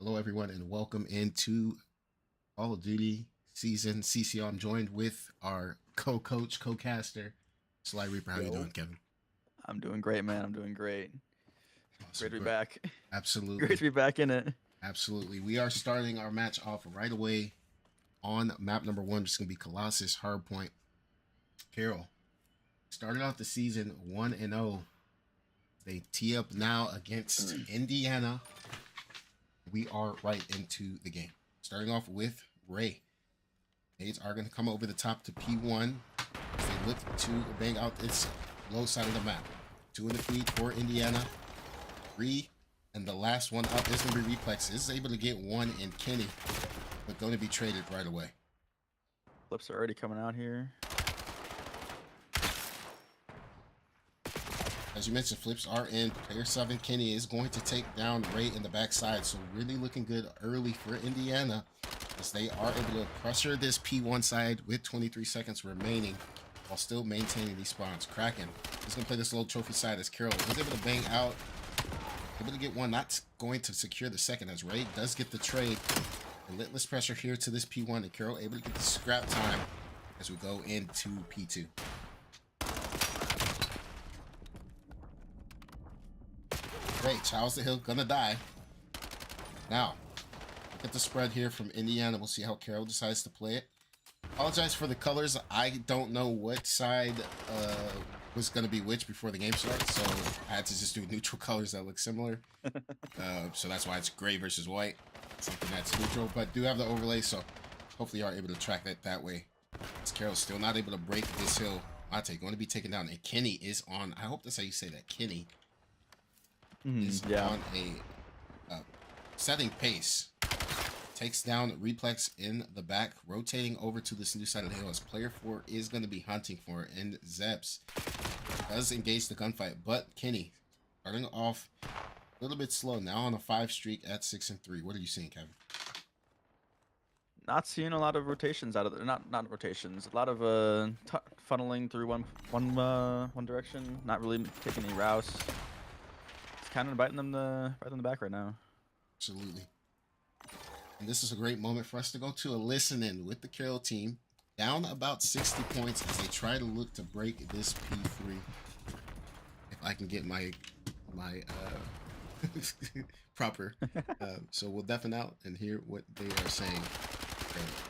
Hello, everyone, and welcome into Call of Duty season CCL. I'm joined with our co-coach, co-caster, Sly Reaper. How you Yo. doing, Kevin? I'm doing great, man. I'm doing great. Awesome. Great to be back. Absolutely. Great to be back in it. Absolutely. We are starting our match off right away on map number 1, which is going to be Colossus Hardpoint. Carroll started off the season 1-0. They tee up now against Indiana. We are right into the game. Starting off with Ray. Nades are going to come over the top to P1 as they look to bang out its low side of the map. 2 in the feed for Indiana. 3, and the last one up is going to be Replex. Is able to get 1 in Kenny, but going to be traded right away. Flips are already coming out here. As you mentioned, flips are in. Player 7, Kenny, is going to take down Ray in the backside. So really looking good early for Indiana as they are able to pressure this P1 side with 23 seconds remaining while still maintaining these spawns. Kraken is going to play this little trophy side as Carroll is able to bang out. Able to get 1, not going to secure the second as Ray does get the trade. Relentless pressure here to this P1 and Carroll able to get the scrap time as we go into P2. Great, Charles the Hill gonna die. Now, look at the spread here from Indiana. We'll see how Carroll decides to play it. Apologize for the colors. I don't know what side was gonna be which before the game starts, so I had to just do neutral colors that look similar. So that's why it's gray versus white, something that's neutral, but do have the overlay, so hopefully you are able to track that that way. As Carroll's still not able to break this hill. Mate going to be taken down, and Kenny is on. I hope that's how you say that. Kenny is on a setting pace. Takes down Replex in the back, rotating over to this new side of the hill as player 4 is going to be hunting for it. And Zeps does engage the gunfight, but Kenny starting off a little bit slow, now on a 5 streak at 6-3. What are you seeing, Kevin? Not seeing a lot of rotations out of there. Not rotations. A lot of funneling through one direction. Not really taking any routes. It's kind of biting them right in the back right now. Absolutely. And this is a great moment for us to go to a listen-in with the Carroll team. Down about 60 points as they try to look to break this P3. If I can get my proper. So we'll deafen out and hear what they are saying.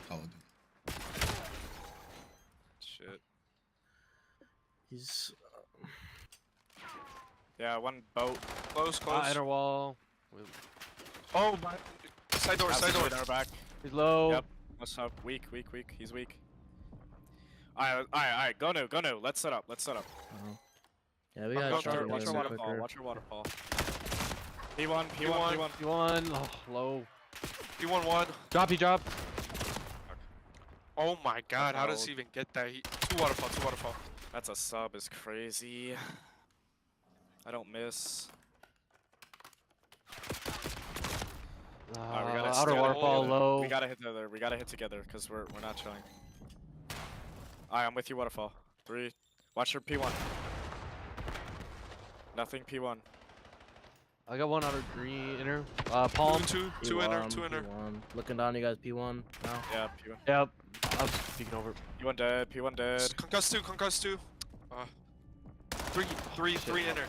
Call of Duty. Shit. He's Yeah, one boat. Close. inner wall. Oh my! Side door. Our back. He's low. Yep. What's up? Weak. He's weak. Alright. Go no. Let's set up. Yeah, we gotta Watch try our to get him waterfall. quicker. Watch our waterfall. P1. P1, oh, low. P1-1. Drop. Oh my god, how does he even get that? Two waterfall. That's a sub is crazy. I don't miss. Alright, we gotta Outer stay waterfall together. low. We gotta hit together because we're not chilling. Alright, I'm with you, waterfall. 3. Watch your P1. Nothing P1. I got one outer green inner. Palm. Two inner. P1. Looking down, you guys. P1 now. Yeah, P1. Yep. I'm peeking over. P1 dead. Concuss two. Three inner.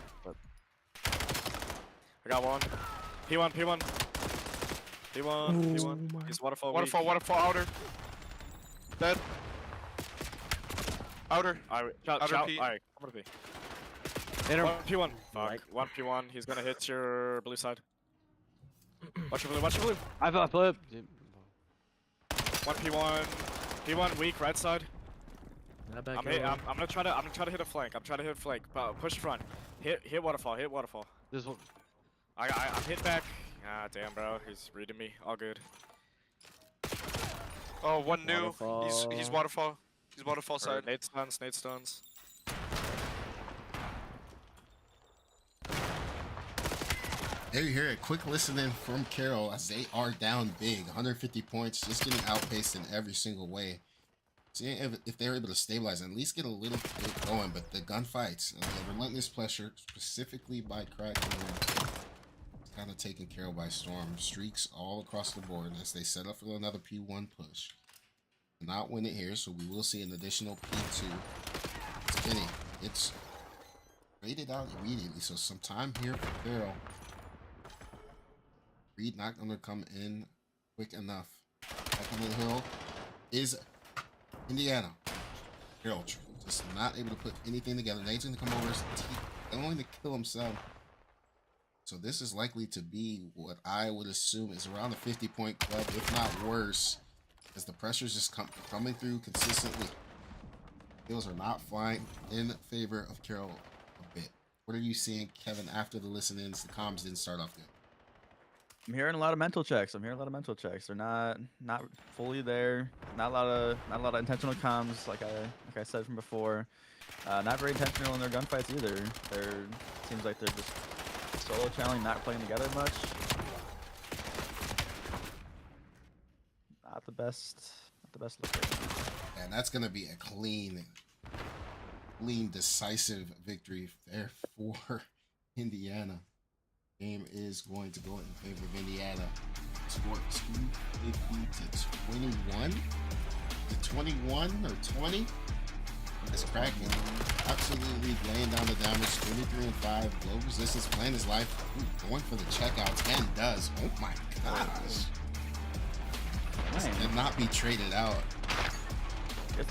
I got one. P1. He's waterfall. Waterfall outer. Dead. Outer. Alright, Outer P. Alright, I'm gonna be. Inner. One P1. Fuck. One P1. He's gonna hit your blue side. Watch your blue. I flip. One P1. P1 weak, right side. Not back I'm gonna try to hit a flank. Push front. Hit waterfall. This one. I'm hit back. Ah damn bro, he's reading me. All good. Oh, one new. Waterfall. He's waterfall. He's waterfall side. Nade stuns. There you hear a quick listening from Carroll as they are down big, 150 points, just getting outpaced in every single way. Seeing if they're able to stabilize and at least get a little bit going, but the gunfights, the relentless pressure, specifically by Kraken, kind of taking Carroll by storm. Streaks all across the board as they set up for another P1 push. Not win it here, so we will see an additional P2. It's Kenny. It's rated out immediately, so some time here for Carroll. Reed not going to come in quick enough. Back on the hill is Indiana. Carroll just not able to put anything together. Nate's going to come over, going to kill himself. So this is likely to be what I would assume is around the 50-point club, if not worse, as the pressure's just coming through consistently. Kills are not flying in favor of Carroll a bit. What are you seeing, Kevin, after the listen-ins? The comms didn't start off good. I'm hearing a lot of mental checks. They're not fully there. Not a lot of intentional comms, like I said from before. Not very intentional in their gunfights either. Seems like they're just solo channeling, not playing together much. Not the best look right now. And that's gonna be a clean, decisive victory there for Indiana. Game is going to go in favor of Indiana. Score 250 to 21. To 21 or 20. It's cracking. Absolutely laying down the damage. 23 and 5. Low resistance, playing his life. Ooh, going for the checkouts and does. Oh my gosh. This did not be traded out. That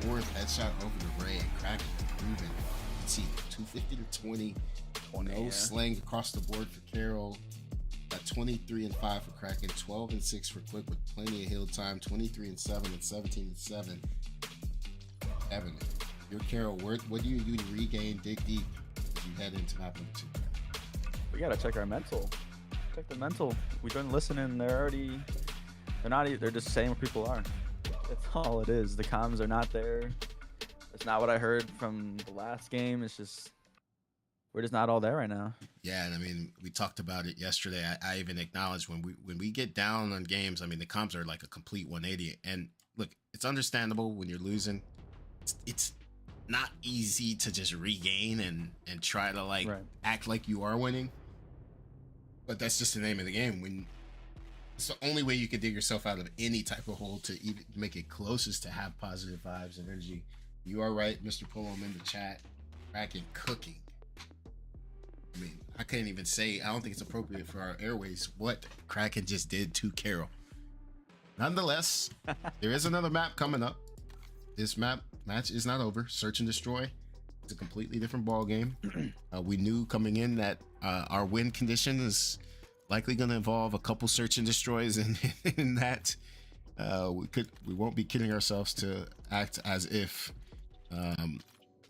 fourth headshot over the Ray and Kraken moving. Let's see, 250 to 20. No slang across the board for Carroll. Got 23 and 5 for Kraken, 12 and 6 for Quick with plenty of heal time, 23 and 7 and 17 and 7. Evan, you're Carroll. What do you do to regain, dig deep as you head into map number 2? We gotta check our mental. Check the mental. We've been listening. They're just saying where people are. That's all it is. The comms are not there. That's not what I heard from the last game. It's just we're just not all there right now. Yeah, and I mean, we talked about it yesterday. I even acknowledged when we get down on games, I mean, the comms are like a complete 180. And look, it's understandable when you're losing. It's not easy to just regain and try to act like you are winning. But that's just the name of the game. When it's the only way you can dig yourself out of any type of hole to even make it closest to have positive vibes and energy. You are right, Mr. Pullum in the chat. Kraken cooking. I mean, I can't even say, I don't think it's appropriate for our airways what Kraken just did to Carroll. Nonetheless, there is another map coming up. This match is not over. Search and Destroy. It's a completely different ball game. We knew coming in that our win condition is likely going to involve a couple Search and Destroys in that. We won't be kidding ourselves to act as if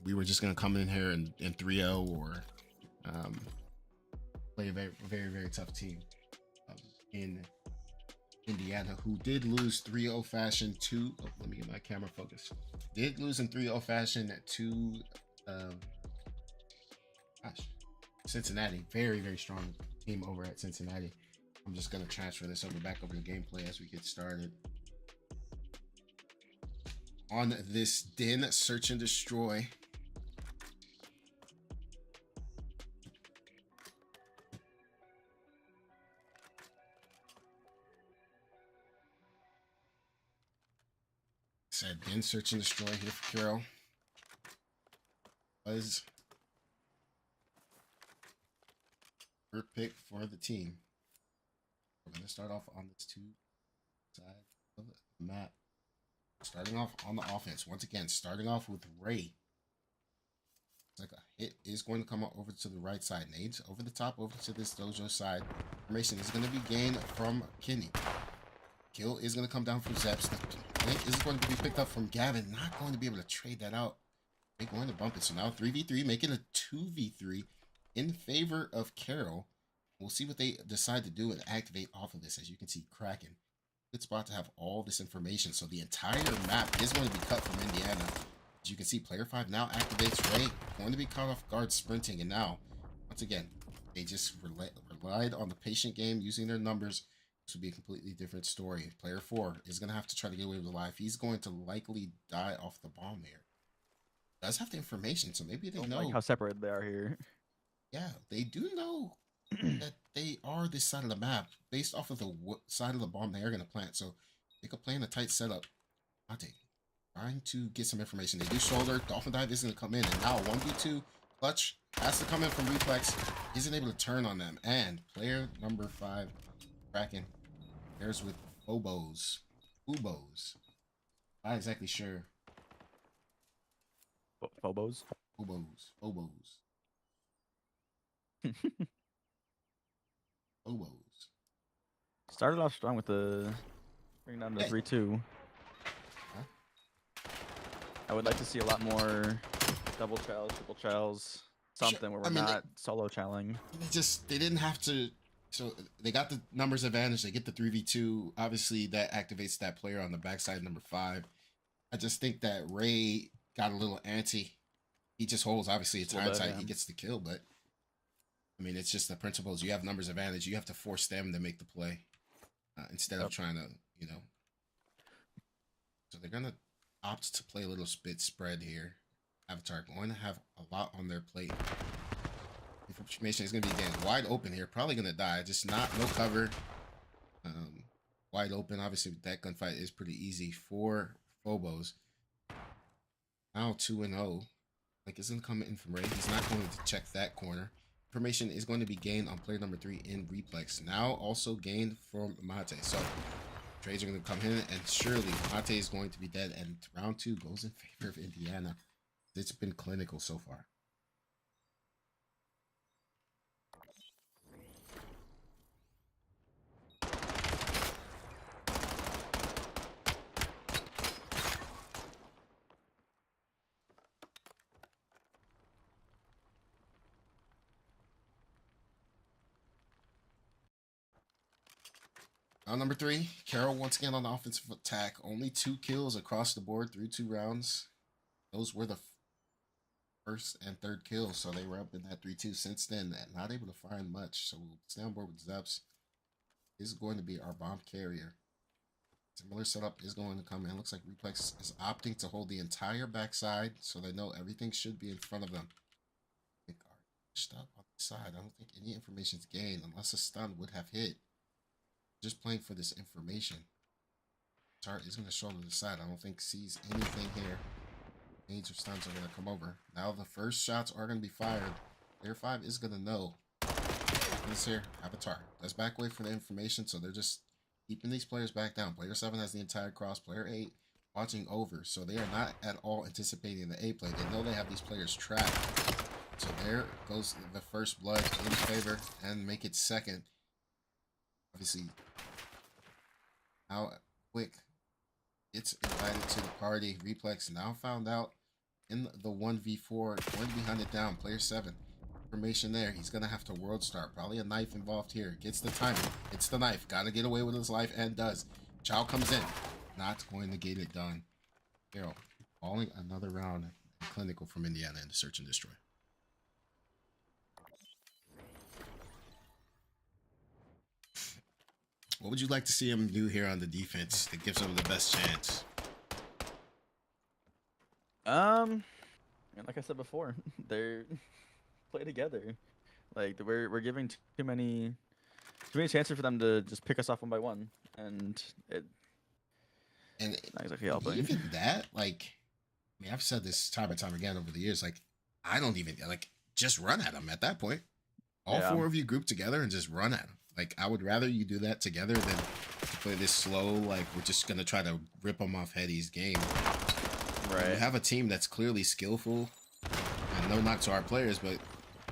we were just going to come in here and 3-0 or play a very, very, very tough team in Indiana, who did lose 3-0 fashion to, let me get my camera focused. Did lose in 3-0 fashion to Cincinnati. Very, very strong team over at Cincinnati. I'm just going to transfer this back over to gameplay as we get started. On this Den Search and Destroy. Said Den Search and Destroy here for Carroll. Was her pick for the team. We're going to start off on this 2 side of the map. Starting off on the offense. Once again, starting off with Ray. It's like a hit is going to come over to the right side. Nades over the top, over to this dojo side. Formation is going to be gained from Kenny. Kill is going to come down from Zeps. Link is going to be picked up from Gavin. Not going to be able to trade that out. They're going to bump it. So now 3v3, making a 2v3 in favor of Carroll. We'll see what they decide to do and activate off of this. As you can see, Kraken. Good spot to have all this information. So the entire map is going to be cut from Indiana. As you can see, player 5 now activates Ray. Going to be caught off guard sprinting. And now, once again, they just relied on the patient game, using their numbers. This would be a completely different story. Player 4 is going to have to try to get away with life. He's going to likely die off the bomb there. Does have the information, so maybe they know like how separated they are here. Yeah, they do know that they are this side of the map based off of the side of the bomb they are going to plant. So they could play in a tight setup. Mate trying to get some information. They do shoulder. Dolphin dive isn't going to come in. And now 1v2 clutch has to come in from reflex. Isn't able to turn on them. And player number 5, Kraken, pairs with Phobos. Not exactly sure. Phobos. Phobos. Started off strong with the bring down to 3-2. Huh? I would like to see a lot more double chows, triple chows, something where we're not solo chowing. They didn't have to. So they got the numbers advantage. They get the 3v2. Obviously, that activates that player on the backside, number 5. I just think that Ray got a little antsy. He just holds. Obviously, it's hindsight. He gets the kill, but I mean, it's just the principles. You have numbers advantage. You have to force them to make the play instead of trying to, you know. So they're gonna opt to play a little spit spread here. Avatar going to have a lot on their plate. Information is going to be again wide open here. Probably going to die. Just no cover. Wide open. Obviously, that gunfight is pretty easy for Phobos. Now 2-0. Like, isn't coming in from Ray. He's not going to check that corner. Information is going to be gained on player number 3 in Replex. Now also gained from Mate. So trades are going to come in, and surely Mate is going to be dead. And round 2 goes in favor of Indiana. It's been clinical so far. Round number 3, Carroll once again on the offensive attack. Only 2 kills across the board through 2 rounds. Those were the first and third kills, so they were up in that 3-2 since then. Not able to find much, so we'll stay on board with Zeps. This is going to be our bomb carrier. Similar setup is going to come in. Looks like Replex is opting to hold the entire backside, so they know everything should be in front of them. They are pushed up on the side. I don't think any information is gained unless a stun would have hit. Just playing for this information. Tart is going to shoulder the side. I don't think sees anything here. Nades or stuns are going to come over. Now the first shots are going to be fired. Player 5 is going to know. This here, Avatar. Does back away for the information, so they're just keeping these players back down. Player 7 has the entire cross. Player 8 watching over. So they are not at all anticipating the A play. They know they have these players trapped. So there goes the first blood in favor and make it second. Obviously, how quick it's invited to the party. Replex now found out in the 1v4, going to be hunted down. Player 7, information there. He's going to have to world start. Probably a knife involved here. Gets the timing. It's the knife. Got to get away with his life and does. Chow comes in. Not going to get it done. Carroll falling another round. Clinical from Indiana into search and destroy. What would you like to see him do here on the defense that gives him the best chance? And like I said before, they're play together. Like we're giving too many chances for them to just pick us off one by one, and not exactly helping. Even that, like, I mean, I've said this time and time again over the years. Like, I don't even just run at them at that point. All 4 of you group together and just run at them. Like, I would rather you do that together than to play this slow, like, we're just going to try to rip them off Hetty's game. Right. You have a team that's clearly skillful, and no knock to our players, but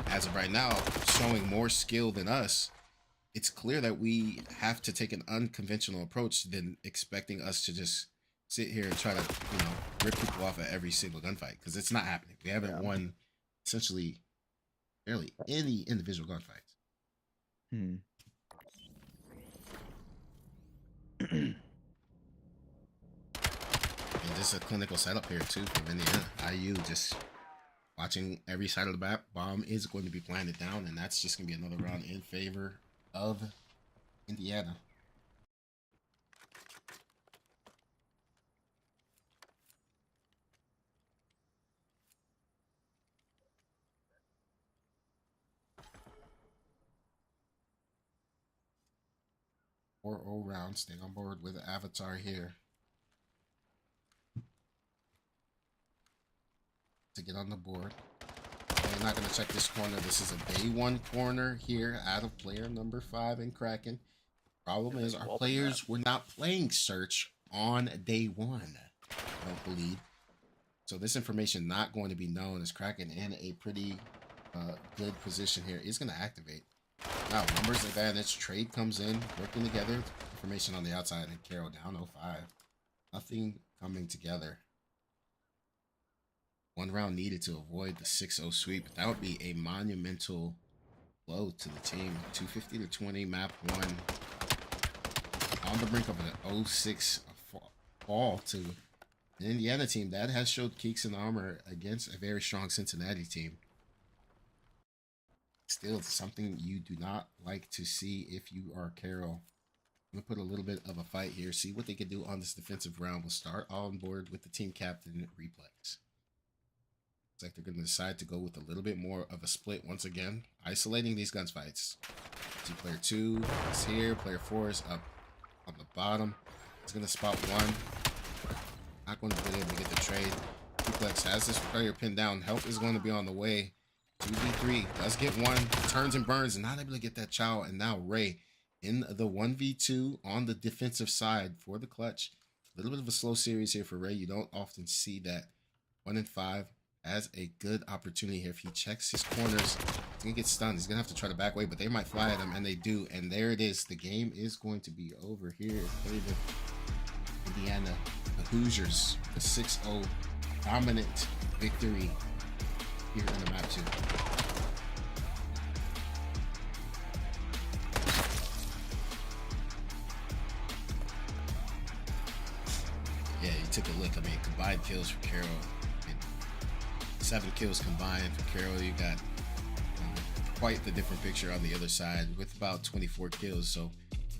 as of right now, showing more skill than us, it's clear that we have to take an unconventional approach than expecting us to just sit here and try to, rip people off at every single gunfight, because it's not happening. We haven't won, essentially, barely any individual gunfights. And just a clinical setup here too from Indiana. IU just watching every side of the map. Bomb is going to be planted down, and that's just going to be another round in favor of Indiana. 4-0 round. Staying on board with Avatar here to get on the board. They're not going to check this corner. This is a day one corner here out of player number 5 in Kraken. Problem is, our players were not playing search on day one, I don't believe. So this information not going to be known as Kraken in a pretty good position here is going to activate. Now, numbers advantage. Trade comes in, working together. Information on the outside, and Carroll down 0-5. Nothing coming together. One round needed to avoid the 6-0 sweep. That would be a monumental blow to the team. 250-20, map 1. On the brink of an 0-6 fall to an Indiana team that has showed cheeks and armor against a very strong Cincinnati team. Still, something you do not like to see if you are Carroll. I'm going to put a little bit of a fight here, see what they can do on this defensive round. We'll start on board with the team captain, Replex. Looks like they're going to decide to go with a little bit more of a split once again, isolating these gunfights. See, player 2 is here, player 4 is up on the bottom. He's going to spot 1. Not going to be able to get the trade. Replex has this player pinned down. Help is going to be on the way. 2v3 does get 1, turns and burns, and not able to get that chow. And now Ray in the 1v2 on the defensive side for the clutch. A little bit of a slow series here for Ray. You don't often see that. 1 and 5 has a good opportunity here. If he checks his corners, he's gonna get stunned. He's gonna have to try to back away, but they might fly at him, and they do. And there it is. The game is going to be over here. Indiana, the Hoosiers, the 6-0 dominant victory here in the map 2. Yeah, you took a look. I mean, combined kills for Carroll. 7 kills combined for Carroll. You got quite the different picture on the other side with about 24 kills. So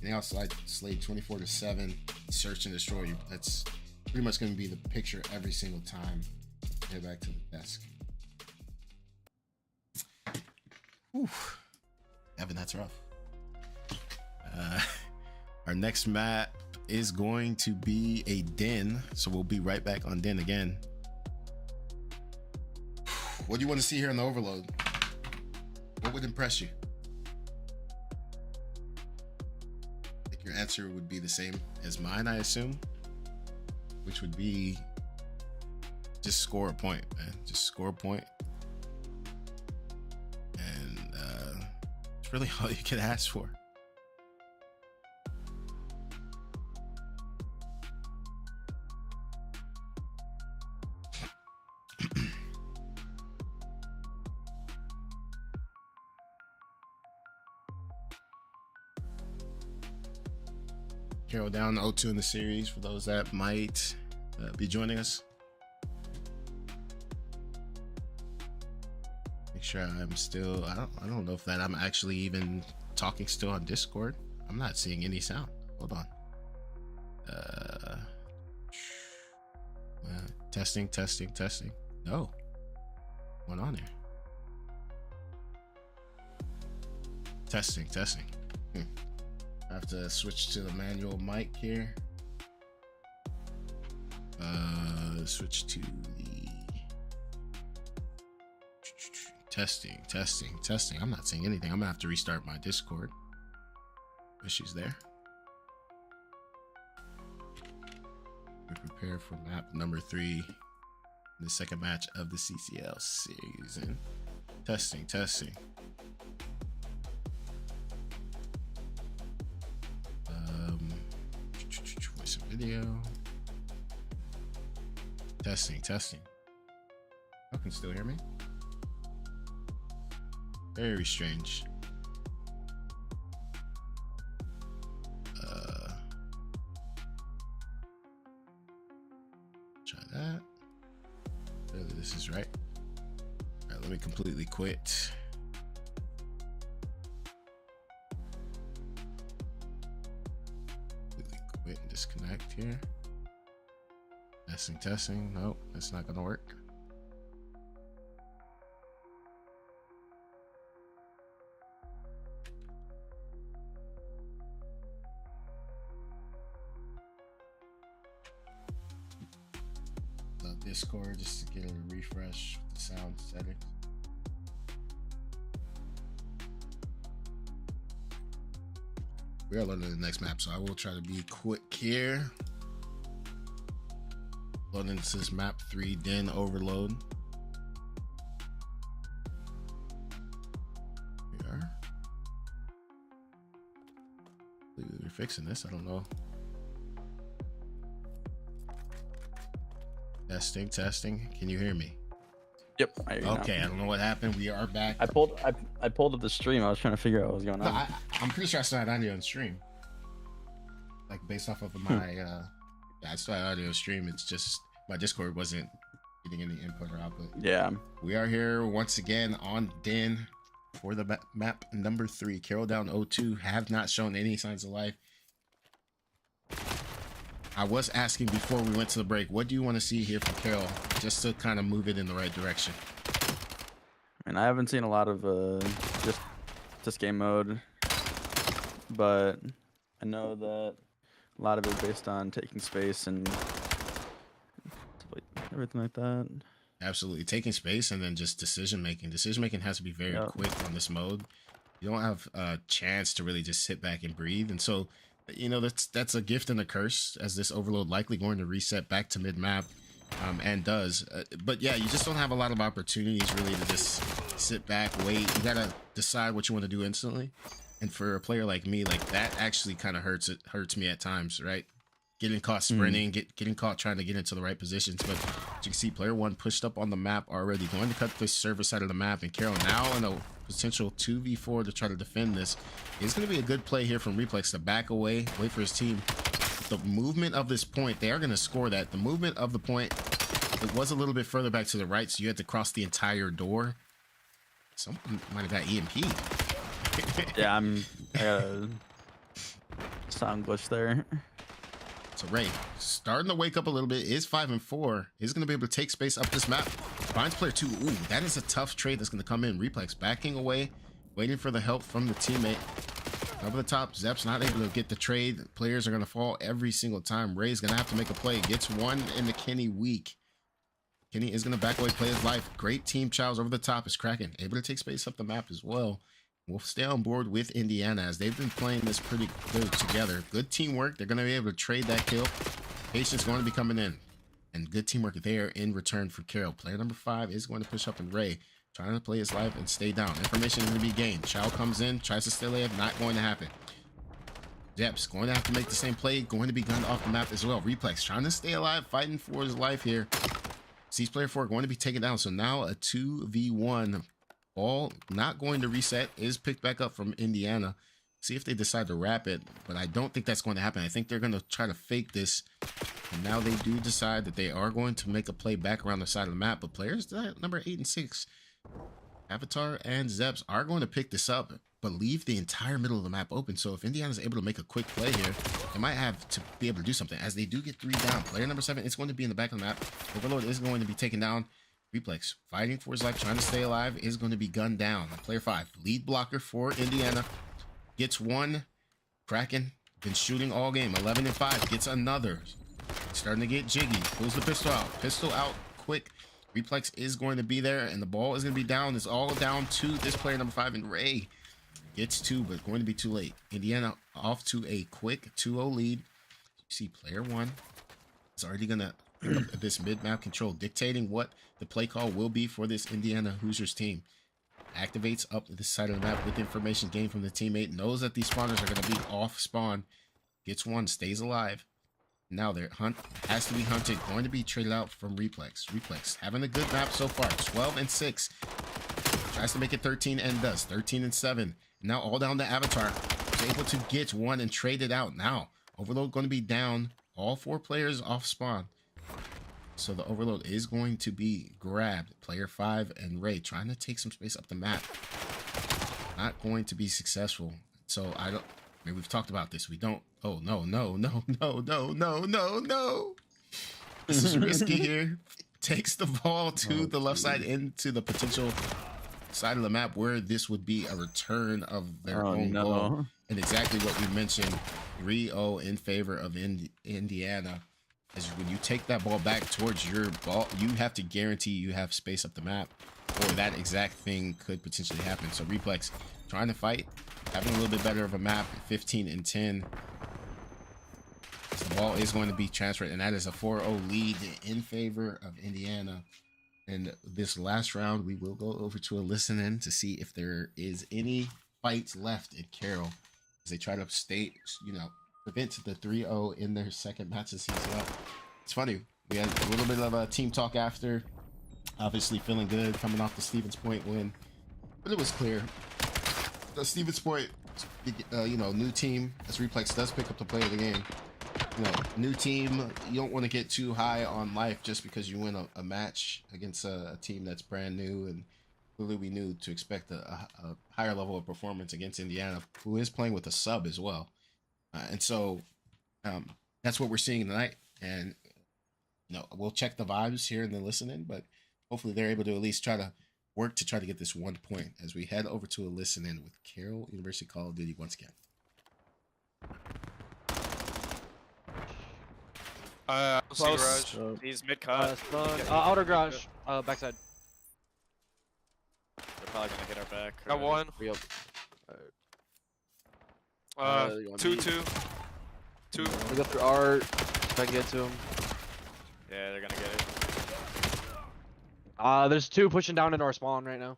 they also slayed 24-7, search and destroy. That's pretty much going to be the picture every single time. Head back to the desk. Whew. Evan, that's rough. Our next map is going to be a den, so we'll be right back on den again. What do you want to see here in the overload? What would impress you? I think your answer would be the same as mine, I assume, which would be just score a point, man. Just score a point. And it's really all you can ask for. Carroll down 0-2 in the series for those that might be joining us. Make sure I'm still, I don't know if that I'm actually even talking still on Discord. I'm not seeing any sound. Hold on. Testing. No. What's on here? Testing. I have to switch to the manual mic here. Switch to the testing. I'm not seeing anything. I'm gonna have to restart my Discord. Issues there. We prepare for map number 3 in the second match of the CCL season. Testing. Voice and video. Testing. You can still hear me? Very strange. Try that. Clearly this is right. All right, let me completely quit. Quit and disconnect here. Testing. Nope, that's not gonna work. the Discord just to get a refresh with the sound settings. We are loading the next map, so I will try to be quick here. Loading into this map 3 Den Overload. We are. We're fixing this. I don't know. Testing. Can you hear me? Yep. I hear you now. Okay, I don't know what happened. We are back. I pulled up the stream. I was trying to figure out what was going No, on. I'm pretty sure I still had audio on stream. Like based off of my yeah, I still had audio stream. It's just my Discord wasn't getting any input or output. Yeah. We are here once again on Den for the map number 3. Carroll down 0-2. Have not shown any signs of life. I was asking before we went to the break, what do you want to see here from Carroll, just to kind of move it in the right direction? And I haven't seen a lot of just game mode, but I know that a lot of it is based on taking space and everything like that. Absolutely, taking space and then just decision making. Decision making has to be very quick on this mode. You don't have a chance to really just sit back and breathe, and so you know that's a gift and a curse, as this overload likely going to reset back to mid map, and does. But yeah, you just don't have a lot of opportunities really to just sit back, wait. You gotta decide what you want to do instantly. And for a player like me, like that actually kind of hurts. It hurts me at times, right? Getting caught sprinting, getting caught trying to get into the right positions. But as you can see, player 1 pushed up on the map already, going to cut this server side of the map. And Carroll now in a potential 2v4 to try to defend this. It's going to be a good play here from Replex to back away, wait for his team. The movement of this point, they are going to score that. The movement of the point, it was a little bit further back to the right, so you had to cross the entire door. Someone might have got EMP. Yeah, I got a sound glitch there. So Ray starting to wake up a little bit, is 5 and 4, is going to be able to take space up this map. Finds player 2. Ooh, that is a tough trade that's going to come in. Replex backing away, waiting for the help from the teammate. Over the top, Zep's not able to get the trade. Players are going to fall every single time. Ray's going to have to make a play. Gets one in the Kenny weak. Kenny is going to back away, play his life. Great team. Chow's over the top is cracking. Able to take space up the map as well. We'll stay on board with Indiana as they've been playing this pretty good together. Good teamwork. They're going to be able to trade that kill. Patience going to be coming in. And good teamwork there in return for Carroll. Player number 5 is going to push up, and Ray trying to play his life and stay down. Information is going to be gained. Chow comes in, tries to stay alive. Not going to happen. Dep's going to have to make the same play. Going to be gunned off the map as well. Replex trying to stay alive, fighting for his life here. Sees player 4 going to be taken down. So now a 2v1. Ball not going to reset, is picked back up from Indiana. See if they decide to wrap it, but I don't think that's going to happen. I think they're going to try to fake this. And now they do decide that they are going to make a play back around the side of the map. But players number 8 and 6, Avatar and Zeps, are going to pick this up, but leave the entire middle of the map open. So if Indiana's able to make a quick play here, they might have to be able to do something, as they do get 3 down. Player number 7 is going to be in the back of the map. Overlord is going to be taken down. Replex fighting for his life, trying to stay alive, is going to be gunned down. Player 5, lead blocker for Indiana, gets 1. Kraken been shooting all game. 11 and 5, gets another. Starting to get jiggy. Pulls the pistol out. Pistol out quick. Replex is going to be there, and the ball is going to be down. It's all down to this player number 5, and Ray gets 2, but going to be too late. Indiana off to a quick 2-0 lead. You see player 1 is already going to this mid-map control, dictating what the play call will be for this Indiana Hoosiers team. Activates up this side of the map with information gained from the teammate. Knows that these spawners are going to be off spawn. Gets 1, stays alive. Now their hunt has to be hunted. Going to be traded out from Replex. Replex having a good map so far. 12 and 6. Tries to make it 13 and does. 13 and 7. Now all down to Avatar. Is able to get 1 and trade it out. Now Overload going to be down. All 4 players off spawn. So the Overload is going to be grabbed. Player 5 and Ray trying to take some space up the map. Not going to be successful. So I don't. I mean, we've talked about this. We don't. Oh no. This is risky here. Takes the ball to the left side into the potential side of the map where this would be a return of their own goal. And exactly what we mentioned. 3-0 in favor of Indiana. is when you take that ball back towards your ball, you have to guarantee you have space up the map, or that exact thing could potentially happen. So Replex trying to fight, having a little bit better of a map, 15 and 10. So the ball is going to be transferred, and that is a 4-0 lead in favor of Indiana. And this last round, we will go over to a listen in to see if there is any fights left in Carroll as they try to prevent the 3-0 in their second match of CCL. It's funny, we had a little bit of a team talk after, obviously feeling good coming off the Stevens Point win, but it was clear the Stevens Point, new team, as Replex does pick up the play of the game. New team, you don't want to get too high on life just because you win a match against a team that's brand new, and clearly we knew to expect a higher level of performance against Indiana, who is playing with a sub as well. And so that's what we're seeing tonight. And we'll check the vibes here in the listening, but hopefully they're able to at least try to work to try to get this 1 point as we head over to a listen in with Carroll University Call of Duty once again. Close. garage. He's mid cut. Outer garage. Backside. They're probably gonna hit our back. Got one. Yep. You want Two. me? Two. We go through art. If I can get to him. Yeah, they're gonna get it. There's two pushing down into our spawn right now.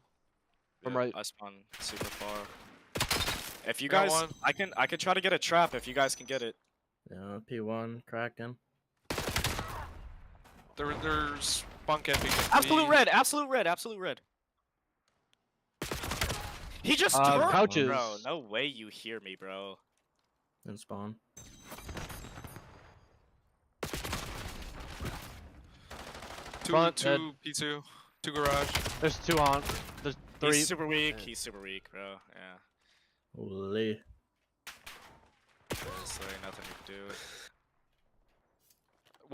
From right. I spawn super far. If you Got guys, one. I can try to get a trap if you guys can get it. Yeah, P1 cracking. There's bunk epic. Absolute red. He just turned, couches. bro. No way you hear me, bro. In spawn. Front, Two P2. Two garage. There's two on. There's three. He's super weak. He's super weak, bro. Yeah. Holy. There's like nothing you can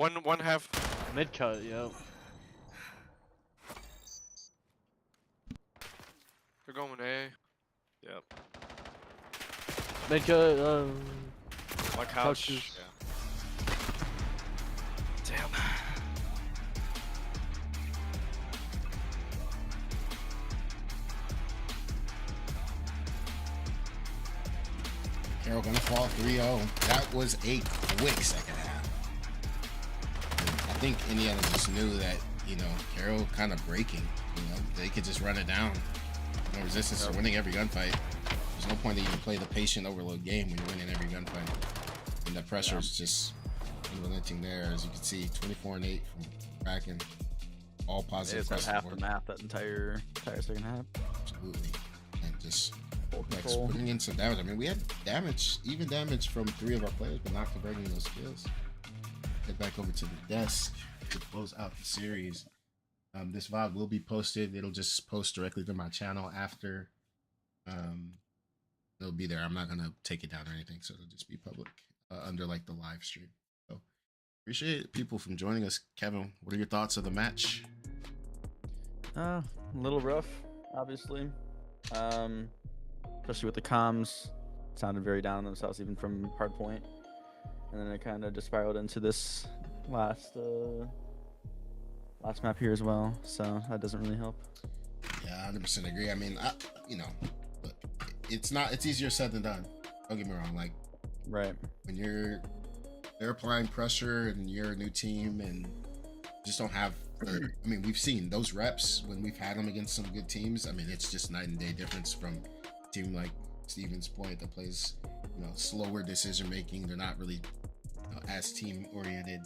do. One half. Mid cut, yep. They're going A. Yep. Mid cut, One couch. Couches. Yeah. Damn. Carroll gonna fall 3-0. That was a quick second half. And I think Indiana just knew that, Carroll kind of breaking. They could just run it down. No resistance to winning every gunfight. There's no point that you play the patient overload game when you're winning every gunfight. And the pressure is just unrelenting there. As you can see, 24 and 8 from Kraken. All They positive just have across the half board. the map that entire second half. Absolutely. And just Full Like control. putting in some damage. I mean, we had even damage from 3 of our players, but not converting those kills. Head back over to the desk to close out the series. This VOD will be posted. It'll just post directly to my channel after. It'll be there. I'm not gonna take it down or anything, so it'll just be public under like the live stream. So appreciate people from joining us. Kevin, what are your thoughts of the match? A little rough, obviously. Especially with the comms, sounded very down on themselves even from hardpoint, and then it kind of just spiraled into this last map here as well. So that doesn't really help. Yeah, 100% agree. I mean, look, it's easier said than done. Don't get me wrong. Like, Right. when they're applying pressure and you're a new team and just don't have. I mean, we've seen those reps when we've had them against some good teams. I mean, it's just night and day difference from a team like Stevens Point that plays, slower decision making. They're not really as team oriented.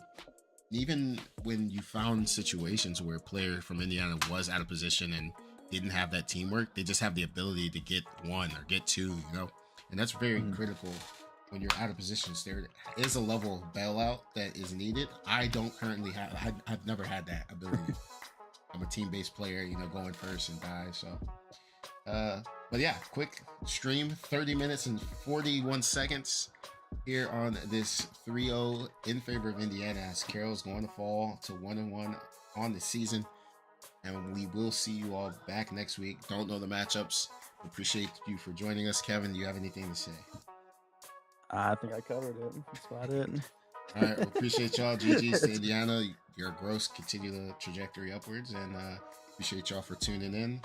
Even when you found situations where a player from Indiana was out of position and didn't have that teamwork, they just have the ability to get one or get two, and that's very critical when you're out of positions. There is a level of bailout that is needed. I don't currently have. I've never had that ability. I'm a team-based player, going first and die. So, but yeah, quick stream, 30 minutes and 41 seconds here on this 3-0 in favor of Indiana, as Carroll's going to fall to 1-1 on the season. And we will see you all back next week. Don't know the matchups. Appreciate you for joining us. Kevin, do you have anything to say? I think I covered it. That's about it. All right, well, appreciate y'all. GG's to Indiana. Your growth continue the trajectory upwards, and appreciate y'all for tuning in.